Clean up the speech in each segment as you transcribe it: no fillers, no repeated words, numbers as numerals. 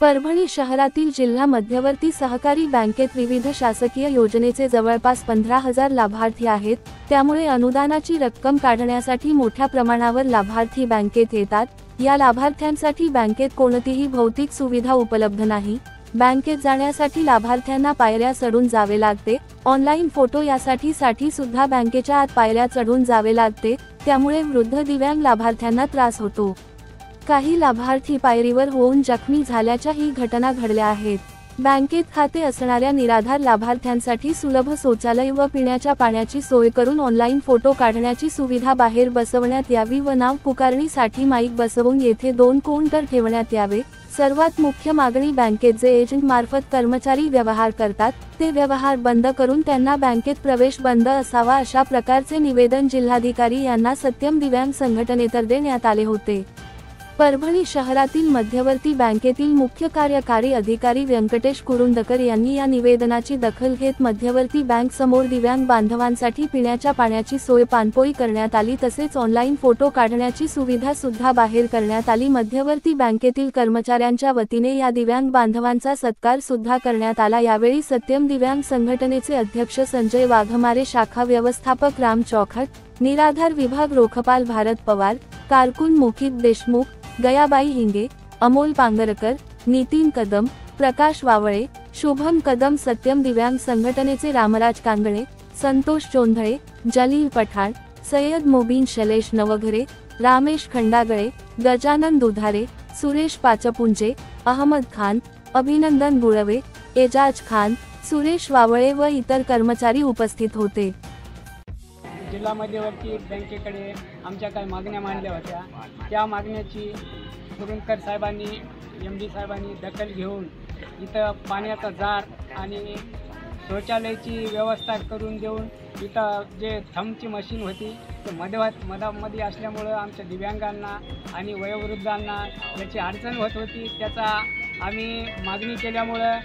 परभणी शहरातील जिल्हा मध्यवर्ती सहकारी बँकेत विविध शासकीय योजनेचे जवळपास 15,000 लाभार्थी आहेत। त्यामुळे अनुदानाची रक्कम काढण्यासाठी मोठ्या प्रमाणावर लाभार्थी बँकेत येतात। या लाभार्थ्यांसाठी बँकेत कोणतीही भौतिक सुविधा उपलब्ध नाही। बँकेत जाण्यासाठी लाभार्थ्यांना पायऱ्या चढून जावे लागते। ऑनलाईन फोटो यासाठी सुद्धा बँकेच्या आत पायऱ्या चढून जावे लागते। त्यामुळे वृद्ध दिव्यांग लाभार्थ्यांना त्रास होतो। काही लाभार्थी पायरीवर होऊन जखमी झाल्याच्याही घटना घडल्या आहेत। बँकेत खाते असणाऱ्या निराधार लाभार्थ्यांसाठी सुलभ शौचालय व पिण्याच्या पाण्याची सोय करून ऑनलाईन फोटो काढण्याची सुविधा बाहेर बसवण्यात यावी व नाव पुकारणीसाठी माईक बसवून येथे 2 काउंटर ठेवण्यात यावे। सर्वात मुख्य मागणी बँकेत जे एजंट मार्फत कर्मचारी व्यवहार करतात ते व्यवहार बंद करून त्यांना बँकेत प्रवेश बंद असावा, अशा प्रकारचे निवेदन जिल्हाधिकारी यांना सत्यम दिव्यांग संघटनेतर्फे देण्यात आले होते। परभणी शहरातील मध्यवर्ती बँकेतील मुख्य कार्यकारी अधिकारी व्यंकटेश कुरुंदकर यांनी या निवेदनाची दखल घेत मध्यवर्ती बँक समोर दिव्यांग बांधवांसाठी पिण्याच्या पाण्याची सोय पाणपोई करण्यात आली, तसेच ऑनलाईन फोटो काढण्याची सुविधा सुद्धा बाहेर करण्यात आली। मध्यवर्ती बँकेतील कर्मचाऱ्यांच्या वतीने या दिव्यांग बांधवांचा सत्कार सुद्धा करण्यात आला। यावेळी सत्यम दिव्यांग संघटनेचे अध्यक्ष संजय वाघमारे, शाखा व्यवस्थापक राम चौखट, निराधार विभाग रोखपाल भारत पवार, कारकून मुकित देशमुख, गयाबाई हिंगे, अमोल पांगरकर, नितीन कदम, प्रकाश वावळे, शुभम कदम, सत्यम दिव्यांग संघटनेचे रामराज कांगणे, संतोष चोंधळे, जलील पठाण, सय्यद मोबीन, शैलेश नवघरे, रामेश खंडागळे, गजानन दुधारे, सुरेश पाचपुंजे, अहमद खान, अभिनंदन गुळवे, एजाज खान, सुरेश वावळे व इतर कर्मचारी उपस्थित होते। जिल्हा मध्यवर्ती बँकेकडे आमच्या काही मागण्या मांडल्या होत्या। त्या मागण्याची कुरुंदकर साहेबांनी, MD साहेबांनी दखल घेऊन इथं पाण्याचा जार आणि शौचालयाची व्यवस्था करून देऊन इथं जे थंबची मशीन होती ते मधामध्ये असल्यामुळं आमच्या दिव्यांगांना आणि वयोवृद्धांना याची अडचण होत होती। त्याचा आम्ही मागणी केल्यामुळं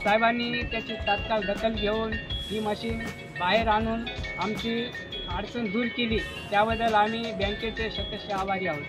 साहेबांनी त्याची तात्काळ दखल घेऊन ही मशीन बाहेर आणून आमची अडचण दूर केली। त्याबद्दल आम्ही बँकेचे शतश आभारी आहोत।